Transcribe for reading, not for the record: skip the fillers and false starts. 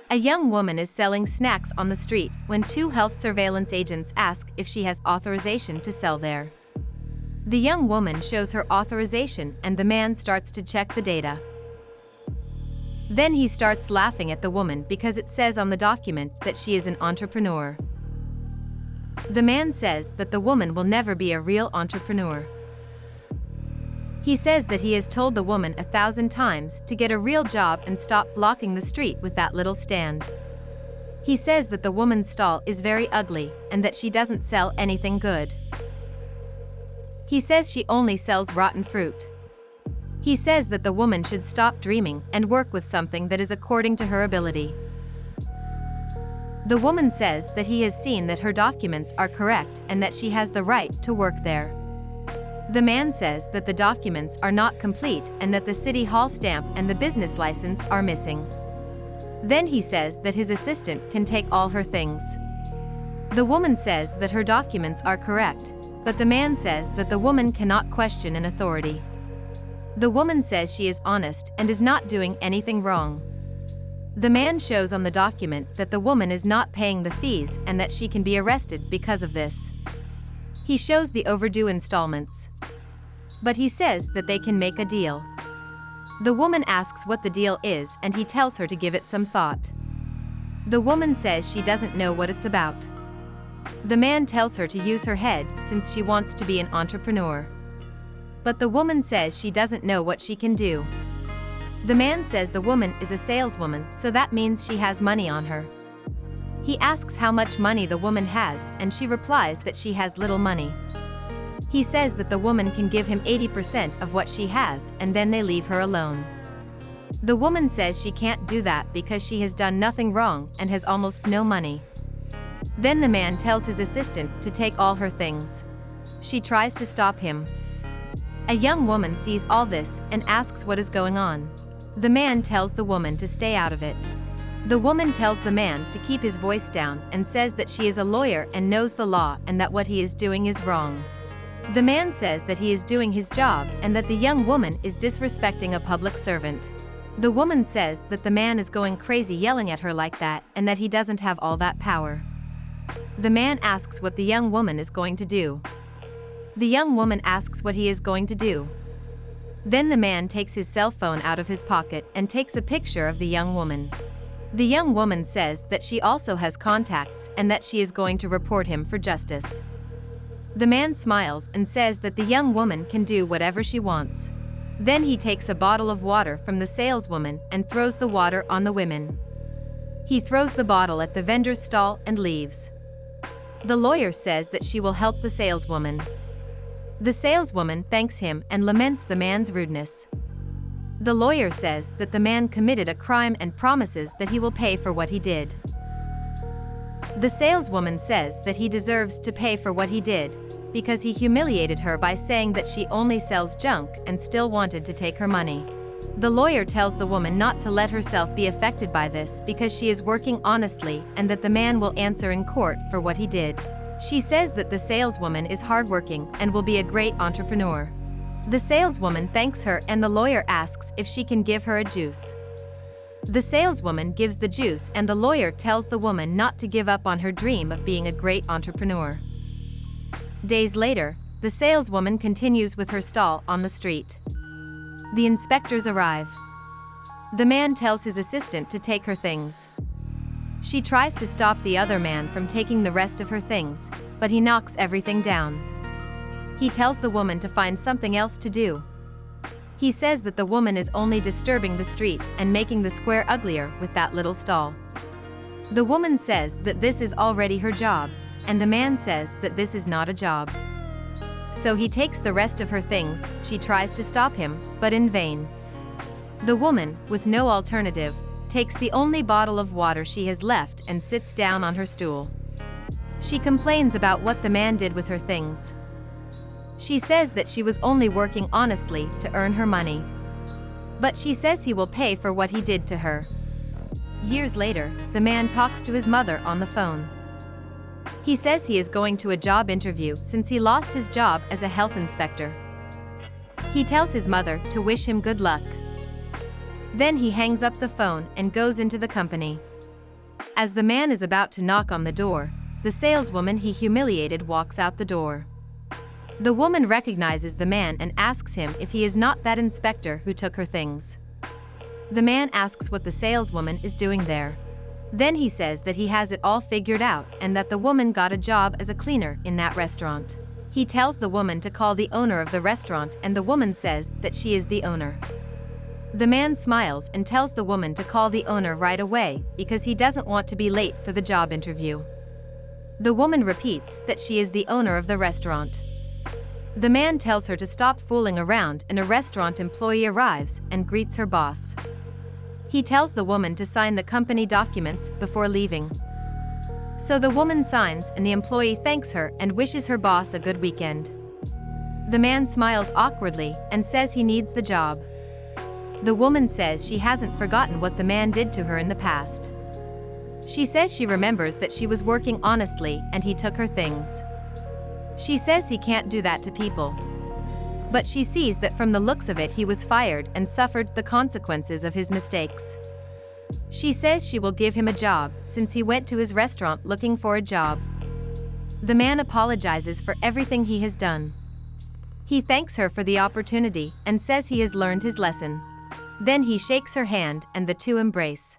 A young woman is selling snacks on the street when two health surveillance agents ask if she has authorization to sell there. The young woman shows her authorization and the man starts to check the data. Then he starts laughing at the woman because it says on the document that she is an entrepreneur. The man says that the woman will never be a real entrepreneur. He says that he has told the woman 1,000 times to get a real job and stop blocking the street with that little stand. He says that the woman's stall is very ugly and that she doesn't sell anything good. He says she only sells rotten fruit. He says that the woman should stop dreaming and work with something that is according to her ability. The woman says that he has seen that her documents are correct and that she has the right to work there. The man says that the documents are not complete and that the city hall stamp and the business license are missing. Then he says that his assistant can take all her things. The woman says that her documents are correct, but the man says that the woman cannot question an authority. The woman says she is honest and is not doing anything wrong. The man shows on the document that the woman is not paying the fees and that she can be arrested because of this. He shows the overdue installments. But he says that they can make a deal. The woman asks what the deal is and he tells her to give it some thought. The woman says she doesn't know what it's about. The man tells her to use her head since she wants to be an entrepreneur. But the woman says she doesn't know what she can do. The man says the woman is a saleswoman, so that means she has money on her. He asks how much money the woman has and she replies that she has little money. He says that the woman can give him 80% of what she has and then they leave her alone. The woman says she can't do that because she has done nothing wrong and has almost no money. Then the man tells his assistant to take all her things. She tries to stop him. A young woman sees all this and asks what is going on. The man tells the woman to stay out of it. The woman tells the man to keep his voice down and says that she is a lawyer and knows the law and that what he is doing is wrong. The man says that he is doing his job and that the young woman is disrespecting a public servant. The woman says that the man is going crazy yelling at her like that and that he doesn't have all that power. The man asks what the young woman is going to do. The young woman asks what he is going to do. Then the man takes his cell phone out of his pocket and takes a picture of the young woman. The young woman says that she also has contacts and that she is going to report him for justice. The man smiles and says that the young woman can do whatever she wants. Then he takes a bottle of water from the saleswoman and throws the water on the women. He throws the bottle at the vendor's stall and leaves. The lawyer says that she will help the saleswoman. The saleswoman thanks him and laments the man's rudeness. The lawyer says that the man committed a crime and promises that he will pay for what he did. The saleswoman says that he deserves to pay for what he did, because he humiliated her by saying that she only sells junk and still wanted to take her money. The lawyer tells the woman not to let herself be affected by this because she is working honestly and that the man will answer in court for what he did. She says that the saleswoman is hardworking and will be a great entrepreneur. The saleswoman thanks her and the lawyer asks if she can give her a juice. The saleswoman gives the juice and the lawyer tells the woman not to give up on her dream of being a great entrepreneur. Days later, the saleswoman continues with her stall on the street. The inspectors arrive. The man tells his assistant to take her things. She tries to stop the other man from taking the rest of her things, but he knocks everything down. He tells the woman to find something else to do. He says that the woman is only disturbing the street and making the square uglier with that little stall. The woman says that this is already her job, and the man says that this is not a job. So he takes the rest of her things. She tries to stop him, but in vain. The woman, with no alternative, takes the only bottle of water she has left and sits down on her stool. She complains about what the man did with her things. She says that she was only working honestly to earn her money. But she says he will pay for what he did to her. Years later, the man talks to his mother on the phone. He says he is going to a job interview since he lost his job as a health inspector. He tells his mother to wish him good luck. Then he hangs up the phone and goes into the company. As the man is about to knock on the door, the saleswoman he humiliated walks out the door. The woman recognizes the man and asks him if he is not that inspector who took her things. The man asks what the saleswoman is doing there. Then he says that he has it all figured out and that the woman got a job as a cleaner in that restaurant. He tells the woman to call the owner of the restaurant and the woman says that she is the owner. The man smiles and tells the woman to call the owner right away because he doesn't want to be late for the job interview. The woman repeats that she is the owner of the restaurant. The man tells her to stop fooling around and a restaurant employee arrives and greets her boss. He tells the woman to sign the company documents before leaving. So the woman signs and the employee thanks her and wishes her boss a good weekend. The man smiles awkwardly and says he needs the job. The woman says she hasn't forgotten what the man did to her in the past. She says she remembers that she was working honestly and he took her things. She says he can't do that to people. But she sees that from the looks of it he was fired and suffered the consequences of his mistakes. She says she will give him a job since he went to his restaurant looking for a job. The man apologizes for everything he has done. He thanks her for the opportunity and says he has learned his lesson. Then he shakes her hand and the two embrace.